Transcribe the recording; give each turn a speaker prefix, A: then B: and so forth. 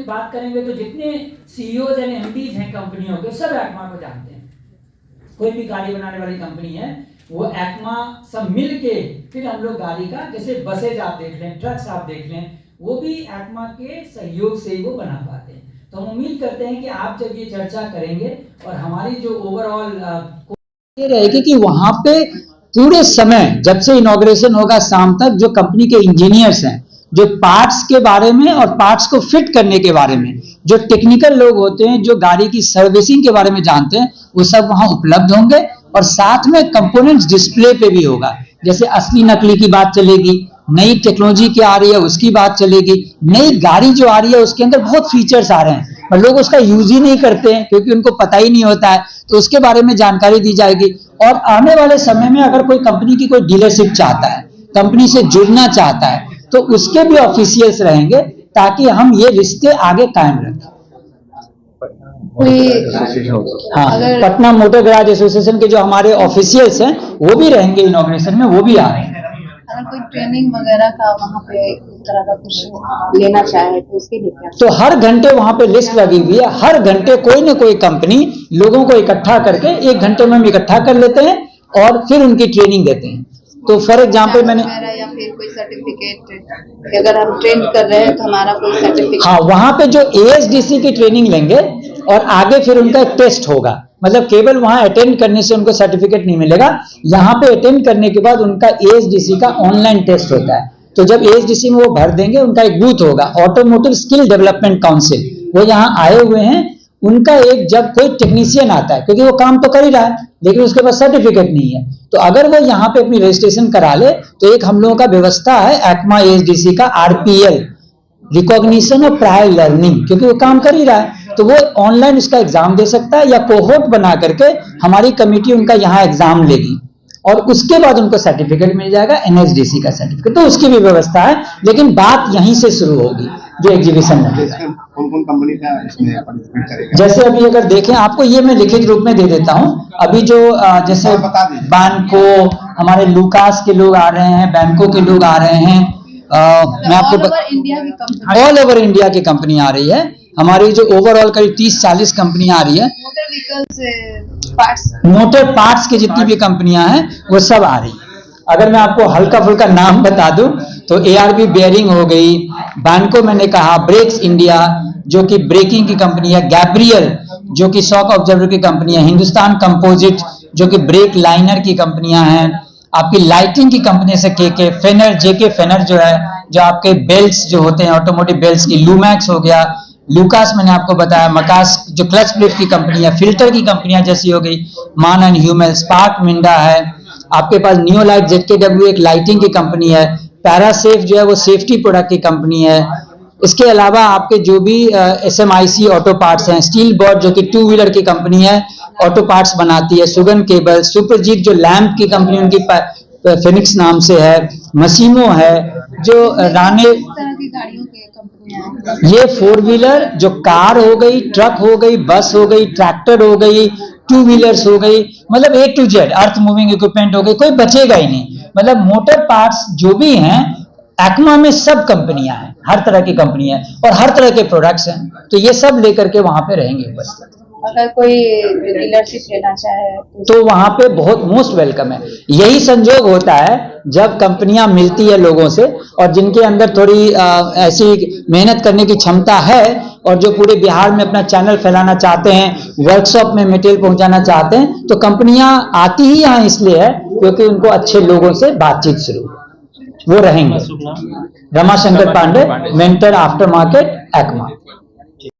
A: बात करेंगे तो जितने सीईओज एंड एमडीज हैं कंपनियों के, सब एक्मा को जानते हैं। कोई भी गाड़ी बनाने वाली कंपनी है, वो एक्मा सब मिल के फिर हम लोग गाड़ी का, जैसे बसेज आप देख लें, ट्रक्स आप देख लें, वो भी एक्मा के सहयोग से ही वो बना पाते हैं। तो हम उम्मीद करते हैं कि आप जब ये चर्चा करेंगे और हमारी जो ओवरऑल ये रहेगी कि वहां पे पूरे समय जब से इनॉग्रेशन होगा शाम तक जो कंपनी के इंजीनियर्स हैं, जो पार्ट्स के बारे में और पार्ट्स को फिट करने के बारे में, जो टेक्निकल लोग होते हैं, जो गाड़ी की सर्विसिंग के बारे में जानते हैं, वो सब वहां उपलब्ध होंगे। और साथ में कंपोनेंट्स डिस्प्ले पे भी होगा, जैसे असली नकली की बात चलेगी, नई टेक्नोलॉजी क्या आ रही है उसकी बात चलेगी, नई गाड़ी जो आ रही है उसके अंदर बहुत फीचर्स आ रहे हैं और लोग उसका यूज ही नहीं करते हैं क्योंकि उनको पता ही नहीं होता है, तो उसके बारे में जानकारी दी जाएगी। और आने वाले समय में अगर कोई कंपनी की कोई डीलरशिप चाहता है, कंपनी से जुड़ना चाहता है, तो उसके भी ऑफिशियल्स रहेंगे ताकि हम ये रिश्ते आगे कायम रखें। हाँ, पटना मोटर गैराज एसोसिएशन के जो हमारे ऑफिशियल्स हैं वो भी रहेंगे इनॉग्रेशन में, वो भी आ रहे हैं।
B: अगर कोई ट्रेनिंग वगैरह का वहाँ पे इस तरह का कुछ लेना चाहे तो उसके लिए क्या?
A: तो हर घंटे वहां पे लिस्ट लगी हुई है, हर घंटे कोई ना कोई कंपनी लोगों को इकट्ठा करके 1 घंटे में हम इकट्ठा कर लेते हैं और फिर उनकी ट्रेनिंग देते हैं। तो फॉर एग्जाम्पल मैंने
B: या फिर कोई सर्टिफिकेट, अगर हम ट्रेन कर रहे हैं तो हमारा कोई सर्टिफिकेट,
A: हाँ, वहां पे जो एएसडीसी की ट्रेनिंग लेंगे और आगे फिर उनका एक टेस्ट होगा, मतलब केवल वहां अटेंड करने से उनको सर्टिफिकेट नहीं मिलेगा, यहाँ पे अटेंड करने के बाद उनका एएसडीसी का ऑनलाइन टेस्ट होता है। तो जब एएसडीसी में वो भर देंगे, उनका एक बूथ होगा, ऑटोमोटिव स्किल डेवलपमेंट काउंसिल, वो यहाँ आए हुए हैं। उनका एक, जब कोई टेक्नीशियन आता है, क्योंकि वो काम तो कर ही रहा है लेकिन उसके पास सर्टिफिकेट नहीं है, तो अगर वो यहाँ पे अपनी रजिस्ट्रेशन करा ले तो एक हम लोगों का व्यवस्था है एक्मा एएसडीसी का RPL, recognition of prior learning, क्योंकि वो काम कर ही रहा है, तो वो ऑनलाइन उसका एग्जाम दे सकता है या कोहोर्ट बना करके हमारी कमेटी उनका यहाँ एग्जाम लेगी और उसके बाद उनको सर्टिफिकेट मिल जाएगा, एनएसडीसी का सर्टिफिकेट। तो उसकी भी व्यवस्था है, लेकिन बात यहीं से शुरू होगी जो एग्जीबिशन में।
C: कौन-कौन कंपनी का इसमें पार्टिसिपेट करेगा?
A: जैसे अभी अगर देखें, आपको ये मैं लिखित रूप में दे देता हूं। अभी जो जैसे बैंको, हमारे लुकास के लोग आ रहे हैं, बैंको के लोग आ रहे हैं, मैं आपको ऑल ओवर इंडिया की कंपनी आ रही है। हमारी जो ओवरऑल करीब 30-40 कंपनियां आ रही है, मोटर पार्ट्स की जितनी भी कंपनियां हैं वो सब आ रही है। अगर मैं आपको हल्का फुल्का नाम बता दूं तो एआरबी बेयरिंग हो गई, बैंको मैंने कहा, ब्रेक्स इंडिया जो कि ब्रेकिंग की कंपनी है, गैब्रियल जो कि शॉक ऑब्जर्वर की कंपनी है, हिंदुस्तान कंपोजिट जो कि ब्रेक लाइनर की कंपनियां हैं, आपकी लाइटिंग की कंपनी से केके फेनर, जेके फेनर जो है, जो आपके बेल्ट्स जो होते हैं ऑटोमोटिव बेल्ट्स की, लूमैक्स हो गया, लुकास मैंने आपको बताया, मकास जो क्लच प्लेट की कंपनी है, फिल्टर की कंपनियां जैसी हो गई, मान एंड ह्यूमल, स्पार्क मिंडा है, आपके पास नियोलाइट जेडकेडब्ल्यू एक लाइटिंग की कंपनी है, पैरासेफ जो है वो सेफ्टी प्रोडक्ट की कंपनी है। इसके अलावा आपके जो भी एसएमआईसी ऑटो पार्ट्स हैं, स्टील बॉर्ड जो कि 2 व्हीलर की कंपनी है, ऑटो पार्ट्स बनाती है, सुगन केबल, सुपरजीत जो लैंप की कंपनी उनकी फिनिक्स नाम से है, मशीमो है, जो राने, ये 4 व्हीलर जो कार हो गई, ट्रक हो गई, बस हो गई, ट्रैक्टर हो गई, 2 व्हीलर्स हो गई, मतलब A to Z earth moving equipment हो गई, कोई बचेगा ही नहीं। मतलब मोटर पार्ट्स जो भी हैं एक्मा में सब कंपनियां हैं, हर तरह की कंपनियां हैं और हर तरह के प्रोडक्ट्स हैं, तो ये सब लेकर के वहां पे रहेंगे उपस्थित।
B: अगर कोई डीलरशिप लेना चाहे
A: तो वहां पे बहुत मोस्ट वेलकम है। यही संजोग होता है जब कंपनियां मिलती है लोगों से और जिनके अंदर थोड़ी ऐसी मेहनत करने की क्षमता है और जो पूरे बिहार में अपना चैनल फैलाना चाहते हैं, वर्कशॉप में मटेरियल पहुंचाना चाहते हैं, तो कंपनियां आती ही यहाँ इसलिए है क्योंकि उनको अच्छे लोगों से बातचीत शुरू, वो रहेंगे। Ramashankar Pandey, mentor after market, ECMA.